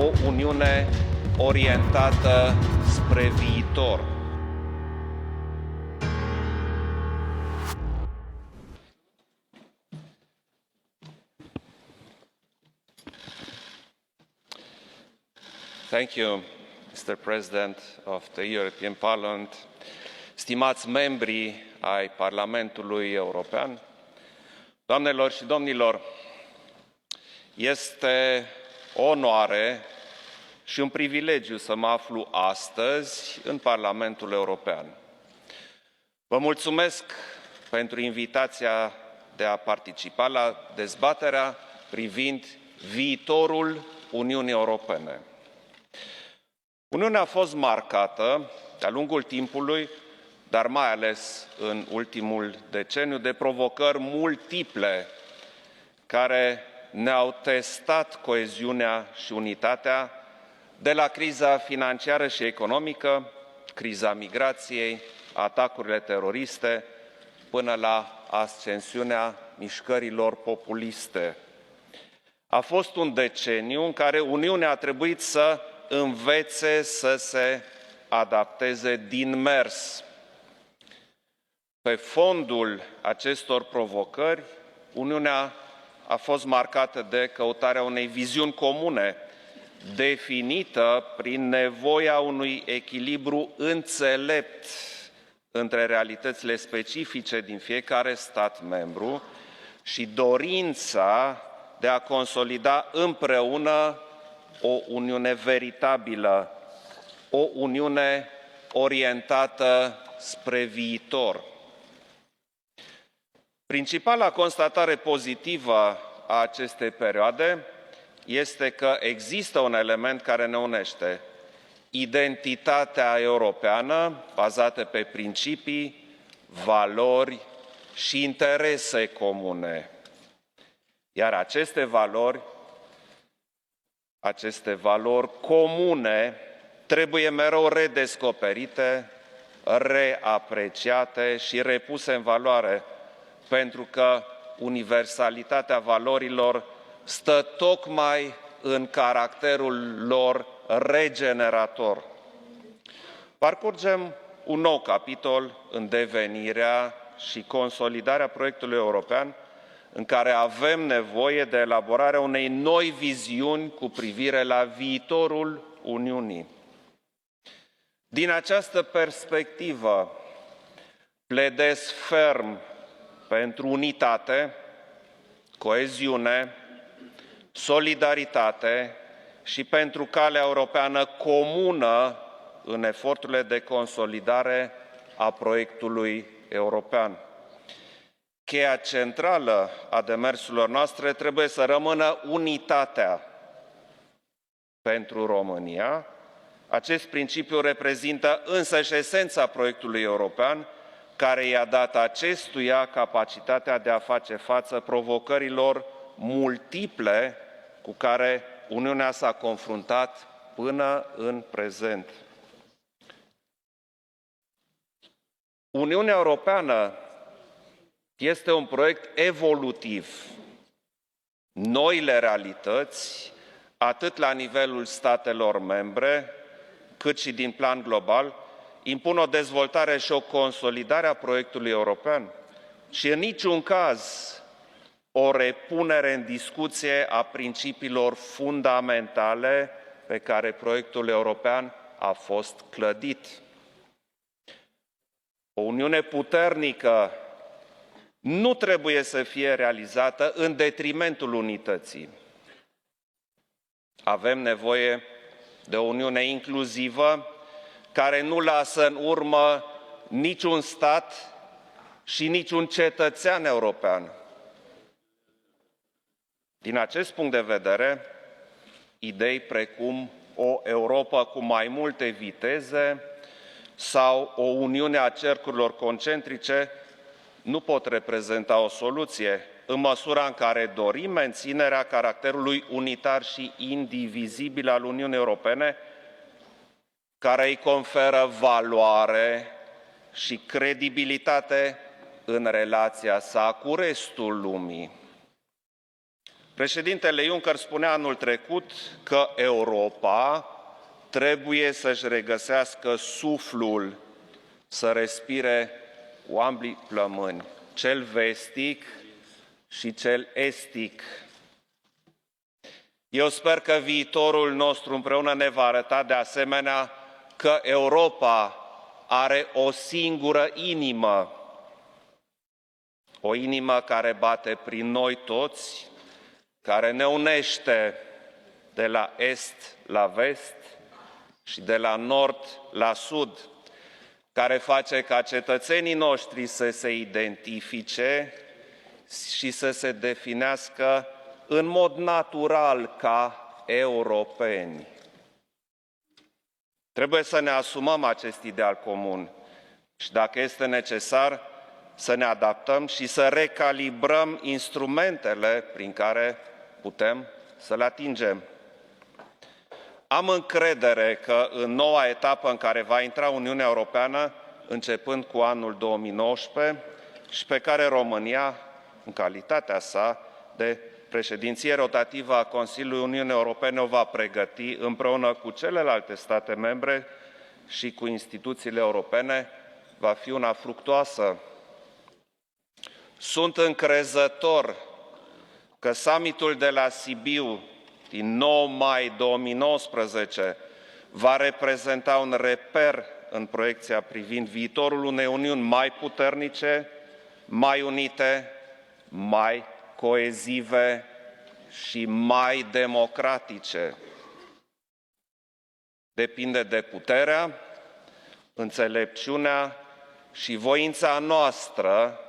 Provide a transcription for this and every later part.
o Uniune orientată spre viitor. Thank you, Mr. President of the European Parliament, stimați membri ai Parlamentului European, doamnelor și domnilor, este o onoare și un privilegiu să mă aflu astăzi în Parlamentul European. Vă mulțumesc pentru invitația de a participa la dezbaterea privind viitorul Uniunii Europene. Uniunea a fost marcată de-a lungul timpului, dar mai ales în ultimul deceniu, de provocări multiple care ne-au testat coeziunea și unitatea, de la criza financiară și economică, criza migrației, atacurile teroriste, până la ascensiunea mișcărilor populiste. A fost un deceniu în care Uniunea a trebuit să învețe să se adapteze din mers. Pe fondul acestor provocări, Uniunea a fost marcată de căutarea unei viziuni comune, definită prin nevoia unui echilibru înțelept între realitățile specifice din fiecare stat membru și dorința de a consolida împreună o Uniune veritabilă, o Uniune orientată spre viitor. Principala constatare pozitivă a acestei perioade este că există un element care ne unește: identitatea europeană bazată pe principii, valori și interese comune. Iar aceste valori comune trebuie mereu redescoperite, reapreciate și repuse în valoare, pentru că universalitatea valorilor stă tocmai în caracterul lor regenerator. Parcurgem un nou capitol în devenirea și consolidarea proiectului european, în care avem nevoie de elaborarea unei noi viziuni cu privire la viitorul Uniunii. Din această perspectivă, pledez ferm pentru unitate, coeziune, solidaritate și pentru calea europeană comună în eforturile de consolidare a proiectului european. Cheia centrală a demersurilor noastre trebuie să rămână unitatea. Pentru România, acest principiu reprezintă însăși esența proiectului european, care i-a dat acestuia capacitatea de a face față provocărilor multiple cu care Uniunea s-a confruntat până în prezent. Uniunea Europeană este un proiect evolutiv. Noile realități, atât la nivelul statelor membre, cât și din plan global, impun o dezvoltare și o consolidare a proiectului european și în niciun caz o repunere în discuție a principiilor fundamentale pe care proiectul european a fost clădit. O Uniune puternică nu trebuie să fie realizată în detrimentul unității. Avem nevoie de o Uniune inclusivă, care nu lasă în urmă niciun stat și niciun cetățean european. Din acest punct de vedere, idei precum o Europă cu mai multe viteze sau o Uniune a cercurilor concentrice nu pot reprezenta o soluție, în măsura în care dorim menținerea caracterului unitar și indivizibil al Uniunii Europene, care îi conferă valoare și credibilitate în relația sa cu restul lumii. Președintele Juncker spunea anul trecut că Europa trebuie să-și regăsească suflul, să respire cu ambii plămâni, cel vestic și cel estic. Eu sper că viitorul nostru împreună ne va arăta de asemenea că Europa are o singură inimă, o inimă care bate prin noi toți, care ne unește de la est la vest și de la nord la sud, care face ca cetățenii noștri să se identifice și să se definească în mod natural ca europeni. Trebuie să ne asumăm acest ideal comun și, dacă este necesar, să ne adaptăm și să recalibrăm instrumentele prin care putem să-l atingem. Am încredere că în noua etapă în care va intra Uniunea Europeană, începând cu anul 2019, și pe care România, în calitatea sa de președinție rotativă a Consiliului Uniunii Europene, o va pregăti împreună cu celelalte state membre și cu instituțiile europene, va fi una fructuoasă. Sunt încrezător că summitul de la Sibiu din 9 mai 2019 va reprezenta un reper în proiecția privind viitorul unei Uniuni mai puternice, mai unite, mai coezive și mai democratice. Depinde de puterea, înțelepciunea și voința noastră,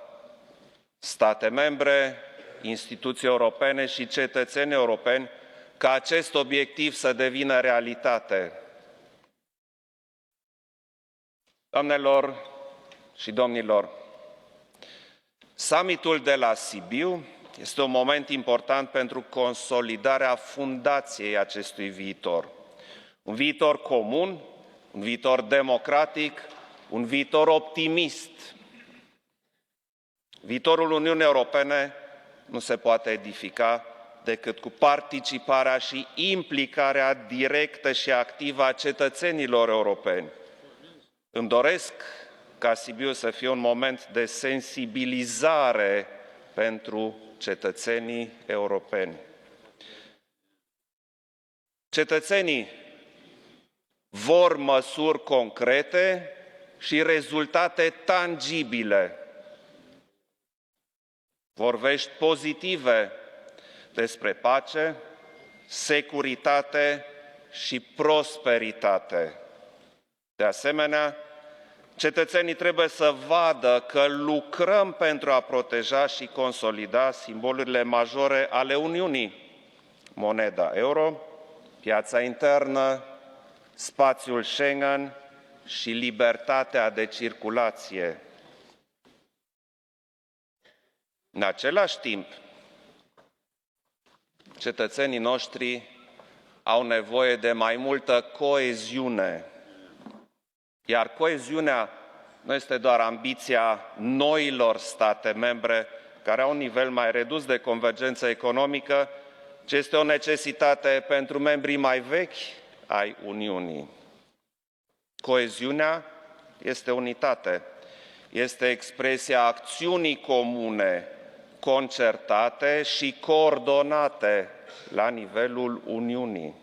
state membre, instituții europene și cetățeni europeni, ca acest obiectiv să devină realitate. Doamnelor și domnilor, summitul de la Sibiu este un moment important pentru consolidarea fundației acestui viitor. Un viitor comun, un viitor democratic, un viitor optimist. Viitorul Uniunii Europene nu se poate edifica decât cu participarea și implicarea directă și activă a cetățenilor europeni. Îmi doresc ca Sibiu să fie un moment de sensibilizare pentru cetățenii europeni. Cetățenii vor măsuri concrete și rezultate tangibile. Vor vești pozitive despre pace, securitate și prosperitate. De asemenea, cetățenii trebuie să vadă că lucrăm pentru a proteja și consolida simbolurile majore ale Uniunii: moneda euro, piața internă, spațiul Schengen și libertatea de circulație. În același timp, cetățenii noștri au nevoie de mai multă coeziune, iar coeziunea nu este doar ambiția noilor state membre care au un nivel mai redus de convergență economică, ci este o necesitate pentru membrii mai vechi ai Uniunii. Coeziunea este unitate, este expresia acțiunii comune, concertate și coordonate la nivelul Uniunii.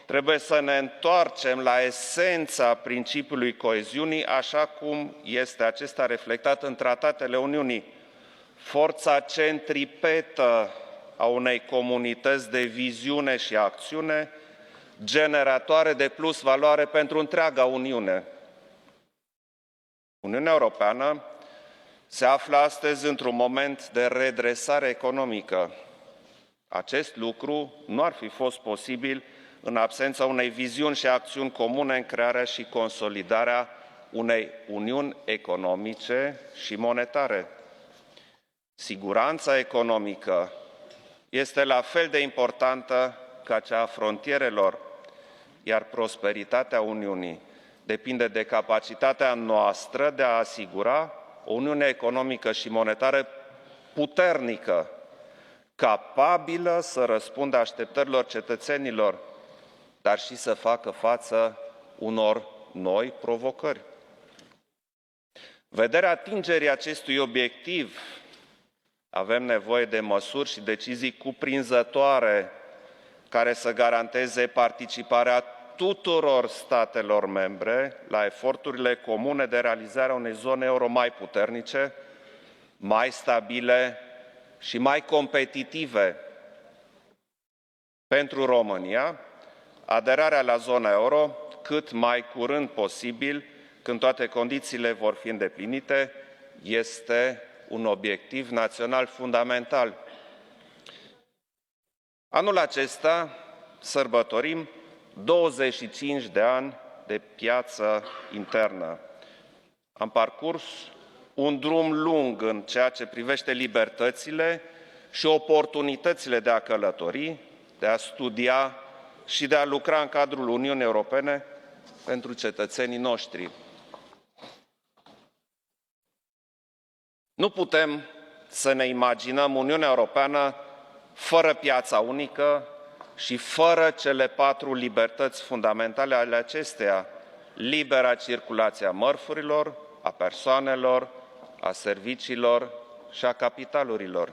Trebuie să ne întoarcem la esența principiului coeziunii, așa cum este acesta reflectat în tratatele Uniunii. Forța centripetă a unei comunități de viziune și acțiune, generatoare de plus valoare pentru întreaga Uniune. Uniunea Europeană se află astăzi într-un moment de redresare economică. Acest lucru nu ar fi fost posibil în absența unei viziuni și acțiuni comune în crearea și consolidarea unei uniuni economice și monetare. Siguranța economică este la fel de importantă ca cea a frontierelor, iar prosperitatea Uniunii depinde de capacitatea noastră de a asigura o uniune economică și monetară puternică, capabilă să răspundă așteptărilor cetățenilor, dar și să facă față unor noi provocări. Vederea atingerii acestui obiectiv, avem nevoie de măsuri și decizii cuprinzătoare care să garanteze participarea tuturor statelor membre la eforturile comune de realizare a unei zone euro mai puternice, mai stabile și mai competitive. Pentru România, aderarea la zona euro cât mai curând posibil, când toate condițiile vor fi îndeplinite, este un obiectiv național fundamental. Anul acesta sărbătorim 25 de ani de piață internă. Am parcurs un drum lung în ceea ce privește libertățile și oportunitățile de a călători, de a studia și de a lucra în cadrul Uniunii Europene pentru cetățenii noștri. Nu putem să ne imaginăm Uniunea Europeană fără piața unică și fără cele 4 libertăți fundamentale ale acesteia: libera circulație a mărfurilor, a persoanelor, a serviciilor și a capitalurilor.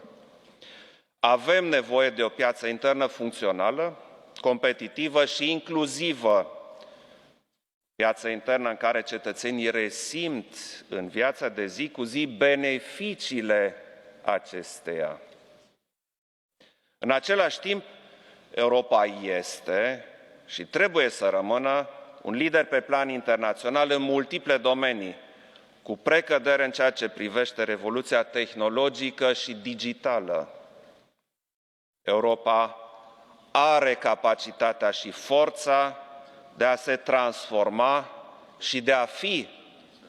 Avem nevoie de o piață internă funcțională, competitivă și inclusivă, piață internă în care cetățenii resimt în viața de zi cu zi beneficiile acesteia. În același timp, Europa este și trebuie să rămână un lider pe plan internațional în multiple domenii, cu precădere în ceea ce privește revoluția tehnologică și digitală. Europa are capacitatea și forța de a se transforma și de a fi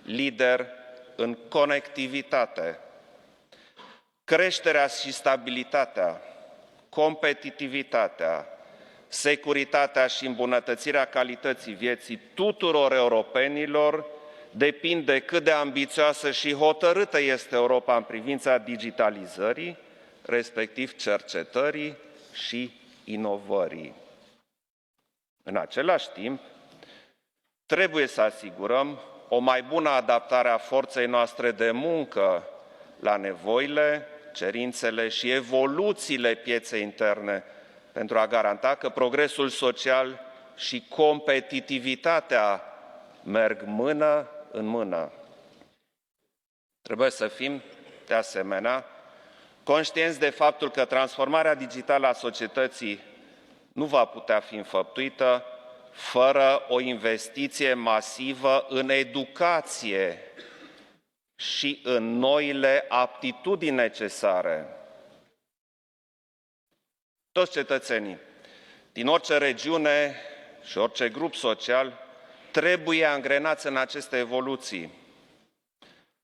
lider în conectivitate. Creșterea și stabilitatea, competitivitatea, securitatea și îmbunătățirea calității vieții tuturor europenilor depind de cât de ambițioasă și hotărâtă este Europa în privința digitalizării, respectiv cercetării și inovării. În același timp, trebuie să asigurăm o mai bună adaptare a forței noastre de muncă la nevoile, cerințele și evoluțiile pieței interne, pentru a garanta că progresul social și competitivitatea merg mână în mână. Trebuie să fim, de asemenea, conștienți de faptul că transformarea digitală a societății nu va putea fi înfăptuită fără o investiție masivă în educație și în noile aptitudini necesare. Toți cetățenii din orice regiune și orice grup social trebuie angrenați în aceste evoluții.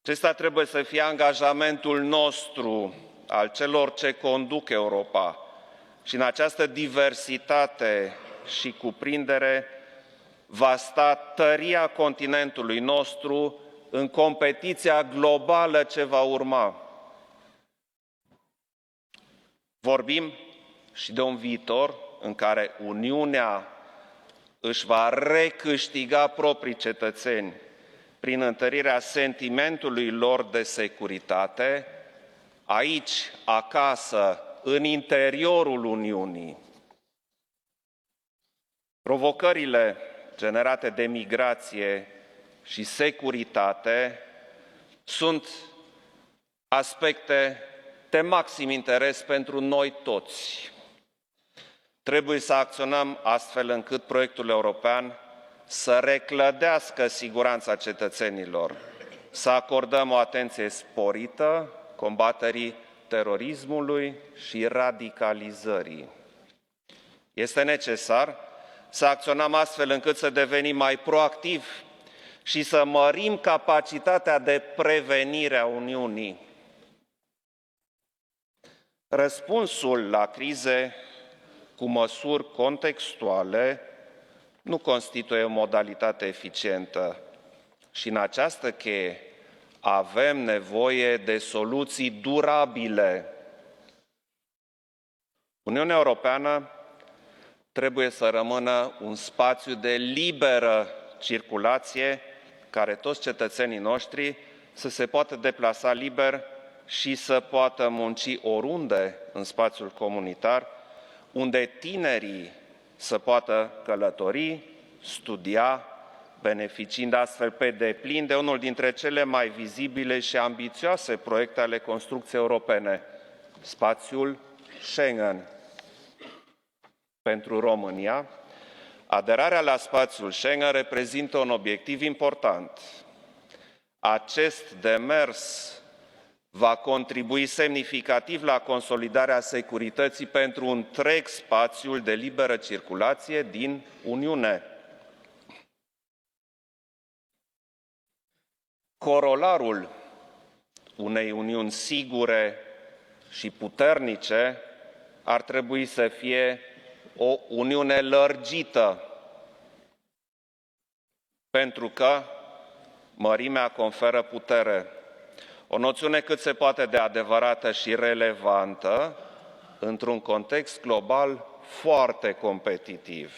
Acesta trebuie să fie angajamentul nostru, al celor ce conduc Europa. Și în această diversitate și cuprindere va sta tăria continentului nostru în competiția globală ce va urma. Vorbim și de un viitor în care Uniunea își va recâștiga proprii cetățeni prin întărirea sentimentului lor de securitate, aici, acasă, în interiorul Uniunii. Provocările generate de migrație și securitate sunt aspecte de maxim interes pentru noi toți. Trebuie să acționăm astfel încât proiectul european să reclădească siguranța cetățenilor, să acordăm o atenție sporită combaterii terorismului și radicalizării. Este necesar să acționăm astfel încât să devenim mai proactivi și să mărim capacitatea de prevenire a Uniunii. Răspunsul la crize cu măsuri contextuale nu constituie o modalitate eficientă și în această cheie avem nevoie de soluții durabile. Uniunea Europeană trebuie să rămână un spațiu de liberă circulație, care toți cetățenii noștri să se poată deplasa liber și să poată munci oriunde în spațiul comunitar, unde tinerii să poată călători, studia, beneficiind astfel pe deplin de unul dintre cele mai vizibile și ambițioase proiecte ale construcției europene, spațiul Schengen. Pentru România, aderarea la spațiul Schengen reprezintă un obiectiv important. Acest demers va contribui semnificativ la consolidarea securității pentru întreg spațiul de liberă circulație din Uniune. Corolarul unei uniuni sigure și puternice ar trebui să fie o uniune lărgită, pentru că mărimea conferă putere. O noțiune cât se poate de adevărată și relevantă într-un context global foarte competitiv.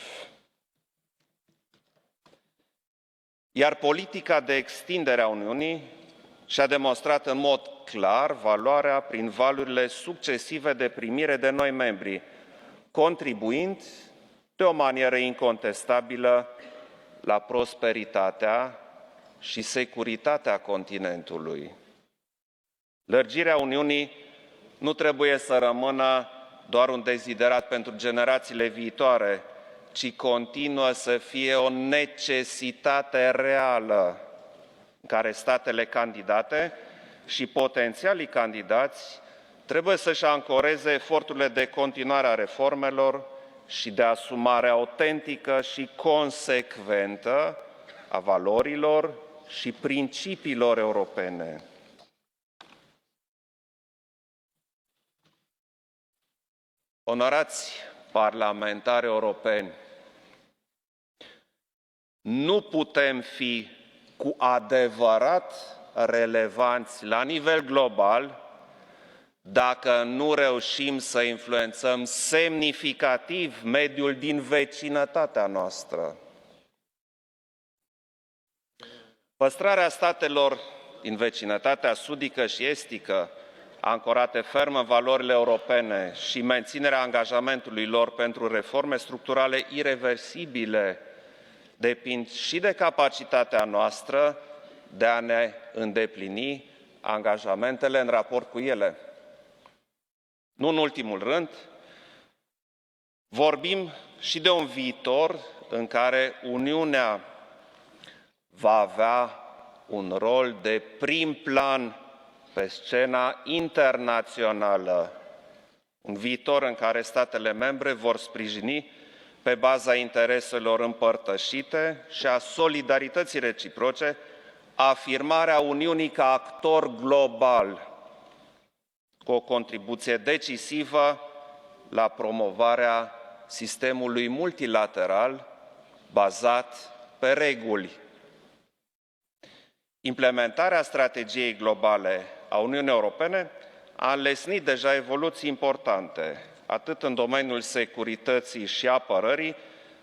Iar politica de extindere a Uniunii și-a demonstrat în mod clar valoarea prin valurile succesive de primire de noi membri, contribuind de o manieră incontestabilă la prosperitatea și securitatea continentului. Lărgirea Uniunii nu trebuie să rămână doar un deziderat pentru generațiile viitoare, ci continuă să fie o necesitate reală în care statele candidate și potențialii candidați trebuie să-și ancoreze eforturile de continuare a reformelor și de asumare autentică și consecventă a valorilor și principiilor europene. Onorați parlamentari europeni, nu putem fi cu adevărat relevanți la nivel global dacă nu reușim să influențăm semnificativ mediul din vecinătatea noastră. Păstrarea statelor din vecinătatea sudică și estică, ancorate ferm în valorile europene, și menținerea angajamentului lor pentru reforme structurale ireversibile depind și de capacitatea noastră de a ne îndeplini angajamentele în raport cu ele. Nu în ultimul rând, vorbim și de un viitor în care Uniunea va avea un rol de prim plan pe scena internațională, un viitor în care statele membre vor sprijini pe baza intereselor împărtășite și a solidarității reciproce afirmarea Uniunii ca actor global, cu o contribuție decisivă la promovarea sistemului multilateral bazat pe reguli. Implementarea strategiei globale a Uniunii Europene a înlesnit deja evoluții importante, atât în domeniul securității și apărării,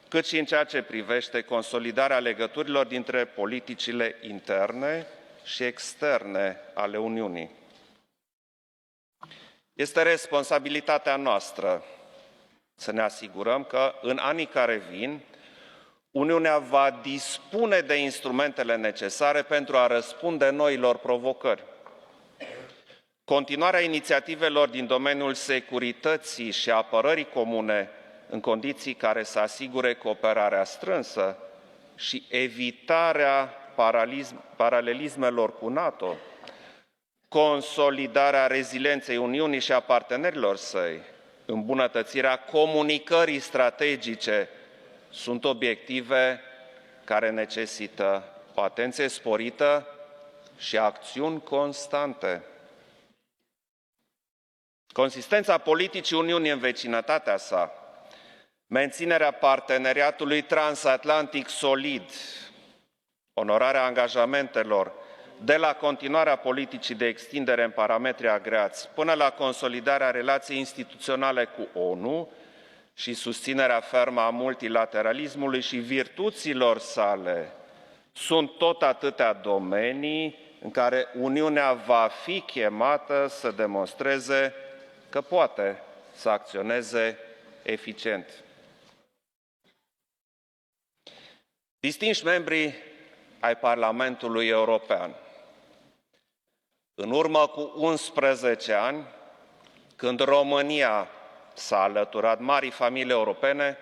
cât și în ceea ce privește consolidarea legăturilor dintre politicile interne și externe ale Uniunii. Este responsabilitatea noastră să ne asigurăm că în anii care vin, Uniunea va dispune de instrumentele necesare pentru a răspunde noilor provocări. Continuarea inițiativelor din domeniul securității și apărării comune în condiții care să asigure cooperarea strânsă și evitarea paralelismelor cu NATO, consolidarea rezilienței Uniunii și a partenerilor săi, îmbunătățirea comunicării strategice sunt obiective care necesită o atenție sporită și acțiuni constante. Consistența politicii Uniunii în vecinătatea sa, menținerea parteneriatului transatlantic solid, onorarea angajamentelor de la continuarea politicii de extindere în parametri agreați până la consolidarea relației instituționale cu ONU și susținerea fermă a multilateralismului și virtuților sale, sunt tot atâtea domenii în care Uniunea va fi chemată să demonstreze că poate să acționeze eficient. Distinși membri ai Parlamentului European, în urmă cu 11 ani, când România s-a alăturat marii familii europene,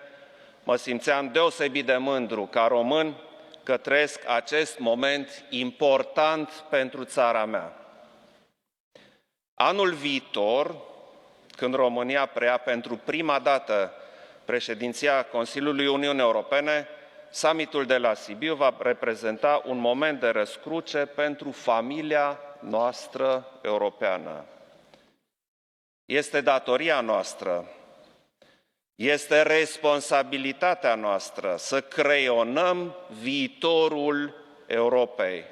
mă simțeam deosebit de mândru ca român că trăiesc acest moment important pentru țara mea. Anul viitor, când România preia pentru prima dată președinția Consiliului Uniunii Europene, summitul de la Sibiu va reprezenta un moment de răscruce pentru familia noastră europeană. Este datoria noastră, este responsabilitatea noastră să creionăm viitorul Europei.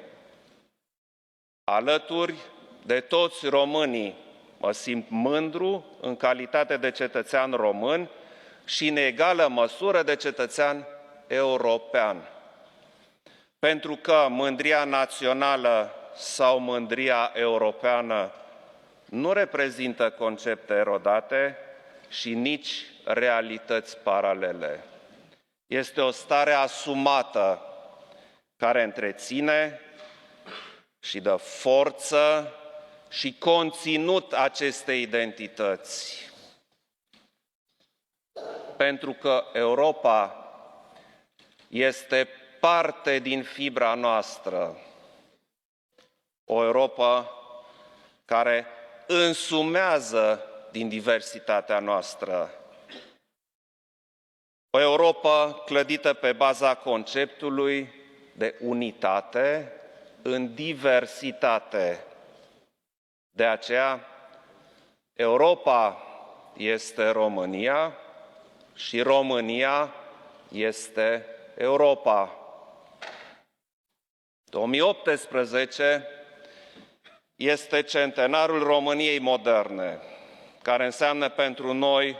Alături de toți românii mă simt mândru în calitate de cetățean român și în egală măsură de cetățean european. Pentru că mândria națională sau mândria europeană nu reprezintă concepte erodate și nici realități paralele. Este o stare asumată care întreține și dă forță și conținut acestei identități. Pentru că Europa este parte din fibra noastră, o Europă care însumează din diversitatea noastră, o Europă clădită pe baza conceptului de unitate în diversitate. De aceea, Europa este România și România este Europa. 2018 este centenarul României moderne, care înseamnă pentru noi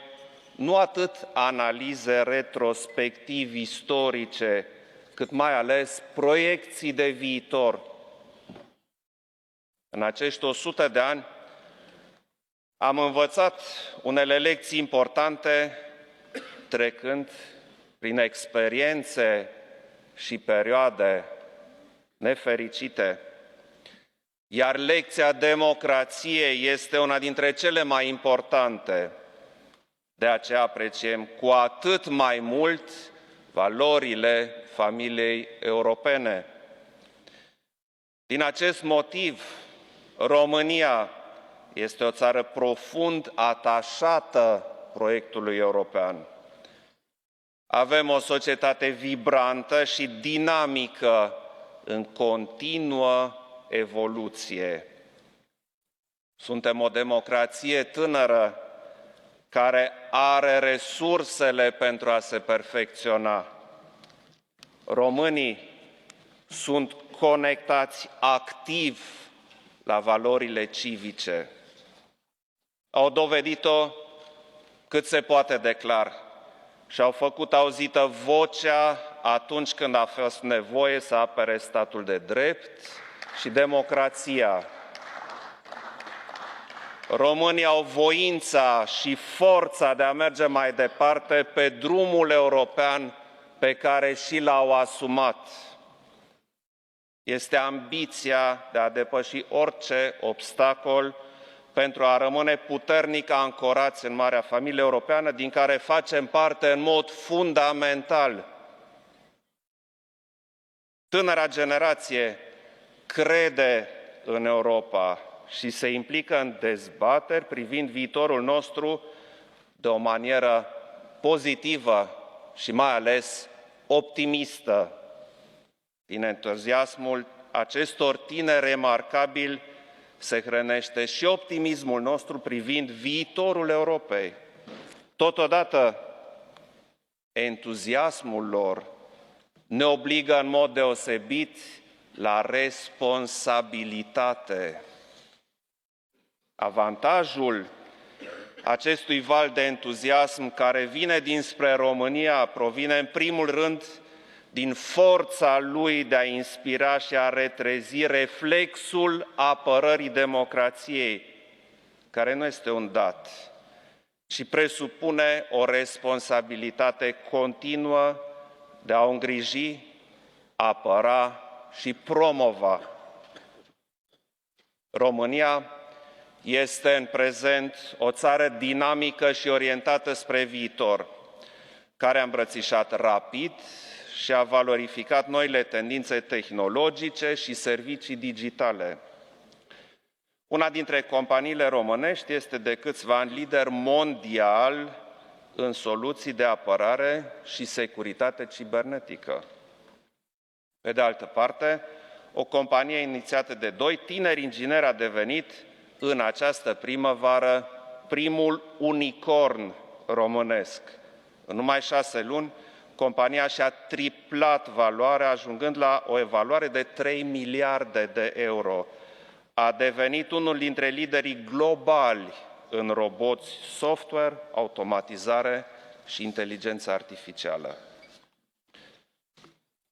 nu atât analize retrospectiv istorice, cât mai ales proiecții de viitor. În acești 100 de ani am învățat unele lecții importante, trecând prin experiențe și perioade nefericite, iar lecția democrației este una dintre cele mai importante. De aceea apreciem cu atât mai mult valorile familiei europene. Din acest motiv, România este o țară profund atașată proiectului european. Avem o societate vibrantă și dinamică în continuă evoluție. Suntem o democrație tânără care are resursele pentru a se perfecționa. Românii sunt conectați activ la valorile civice. Au dovedit-o cât se poate de clar și au făcut auzită vocea atunci când a fost nevoie să apere statul de drept și democrația. Românii au voința și forța de a merge mai departe pe drumul european pe care și l-au asumat. Este ambiția de a depăși orice obstacol pentru a rămâne puternic ancorați în marea familie europeană, din care facem parte în mod fundamental. Tânăra generație crede în Europa și se implică în dezbateri privind viitorul nostru de o manieră pozitivă și mai ales optimistă. Din entuziasmul acestor tineri remarcabili se hrănește și optimismul nostru privind viitorul Europei. Totodată, entuziasmul lor ne obligă în mod deosebit la responsabilitate. Avantajul acestui val de entuziasm care vine dinspre România provine în primul rând din forța lui de a inspira și a retrezi reflexul apărării democrației, care nu este un dat, ci presupune o responsabilitate continuă de a o îngriji, apăra și promova. România este în prezent o țară dinamică și orientată spre viitor, care a îmbrățișat rapid și a valorificat noile tendințe tehnologice și servicii digitale. Una dintre companiile românești este de câțiva ani lider mondial în soluții de apărare și securitate cibernetică. Pe de altă parte, o companie inițiată de doi tineri ingineri a devenit în această primăvară primul unicorn românesc. În numai 6 luni, compania și-a triplat valoarea, ajungând la o evaluare de 3 miliarde de euro. A devenit unul dintre liderii globali în roboți, software, automatizare și inteligență artificială.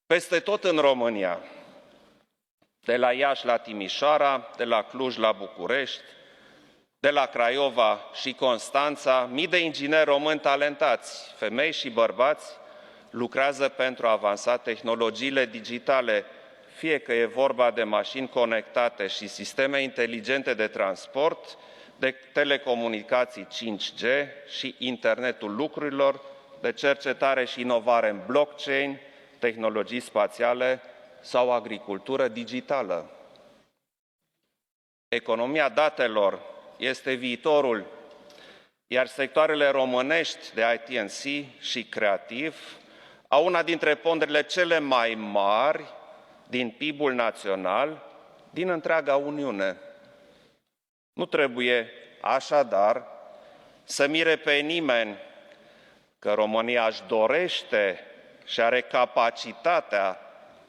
Peste tot în România, de la Iași la Timișoara, de la Cluj la București, de la Craiova și Constanța, mii de ingineri români talentați, femei și bărbați, lucrează pentru a avansa tehnologiile digitale, fie că e vorba de mașini conectate și sisteme inteligente de transport, de telecomunicații 5G și internetul lucrurilor, de cercetare și inovare în blockchain, tehnologii spațiale sau agricultură digitală. Economia datelor este viitorul, iar sectoarele românești de IT&C și creativ au una dintre ponderile cele mai mari din PIB-ul național din întreaga Uniune. Nu trebuie, așadar, să mire pe nimeni că România își dorește și are capacitatea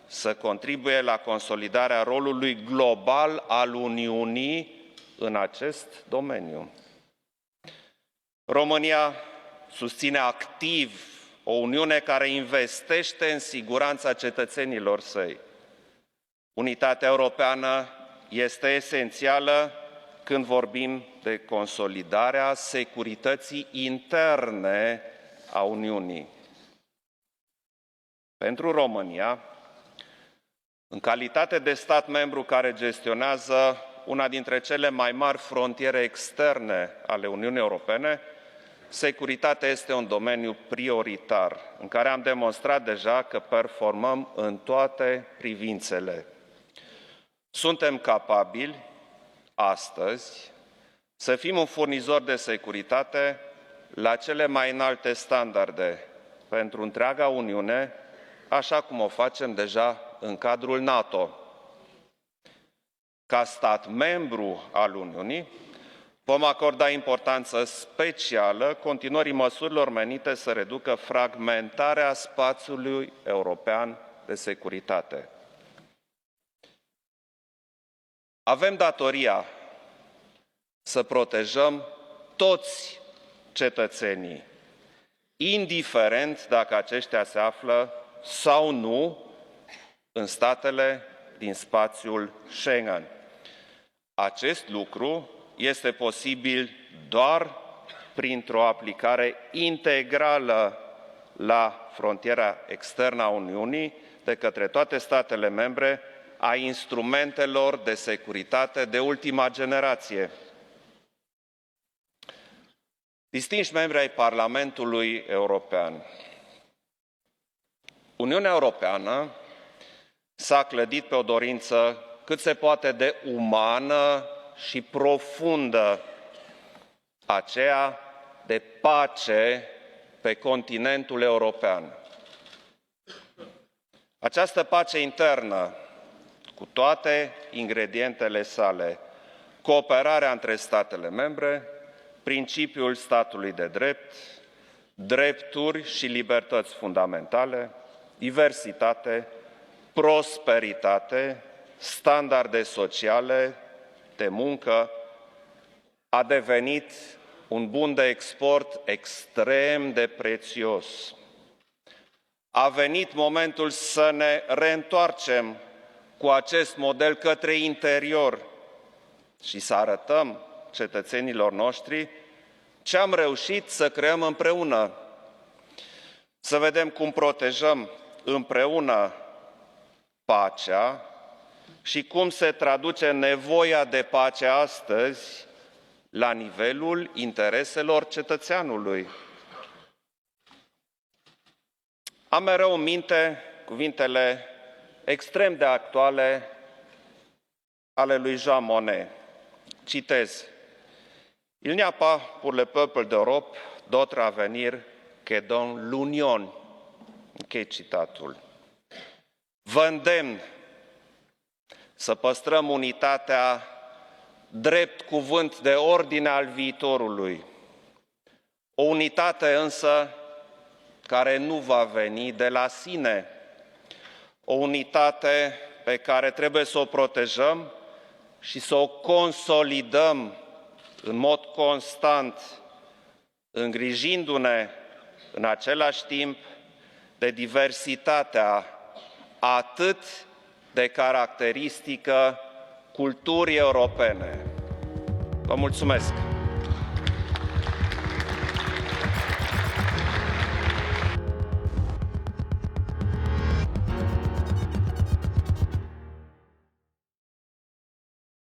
să contribuie la consolidarea rolului global al Uniunii în acest domeniu. România susține activ o Uniune care investește în siguranța cetățenilor săi. Unitatea europeană este esențială când vorbim de consolidarea securității interne a Uniunii. Pentru România, în calitate de stat membru care gestionează una dintre cele mai mari frontiere externe ale Uniunii Europene, securitatea este un domeniu prioritar, în care am demonstrat deja că performăm în toate privințele. Suntem capabili, astăzi, să fim un furnizor de securitate la cele mai înalte standarde pentru întreaga Uniune, așa cum o facem deja în cadrul NATO. Ca stat membru al Uniunii, vom acorda importanță specială continuării măsurilor menite să reducă fragmentarea spațiului european de securitate. Avem datoria să protejăm toți cetățenii, indiferent dacă aceștia se află sau nu în statele din spațiul Schengen. Acest lucru este posibil doar printr-o aplicare integrală la frontiera externă a Uniunii de către toate statele membre a instrumentelor de securitate de ultima generație. Distinși membri ai Parlamentului European, Uniunea Europeană s-a clădit pe o dorință cât se poate de umană și profundă, aceea de pace pe continentul european. Această pace internă, cu toate ingredientele sale, cooperarea între statele membre, principiul statului de drept, drepturi și libertăți fundamentale, diversitate, prosperitate, standarde sociale, de muncă, a devenit un bun de export extrem de prețios. A venit momentul să ne reîntoarcem cu acest model către interior și să arătăm cetățenilor noștri ce am reușit să creăm împreună. Să vedem cum protejăm împreună pacea și cum se traduce nevoia de pace astăzi la nivelul intereselor cetățeanului. Am mereu în minte cuvintele extrem de actuale ale lui Jean Monnet. Citez: Il n'y a pas pour le peuple d'Europe d'autre avenir que dans l'union. Închei citatul. Vă îndemn să păstrăm unitatea drept cuvânt de ordine al viitorului. O unitate însă care nu va veni de la sine. O unitate pe care trebuie să o protejăm și să o consolidăm în mod constant, îngrijindu-ne în același timp de diversitatea atât de caracteristică culturii europene. Vă mulțumesc!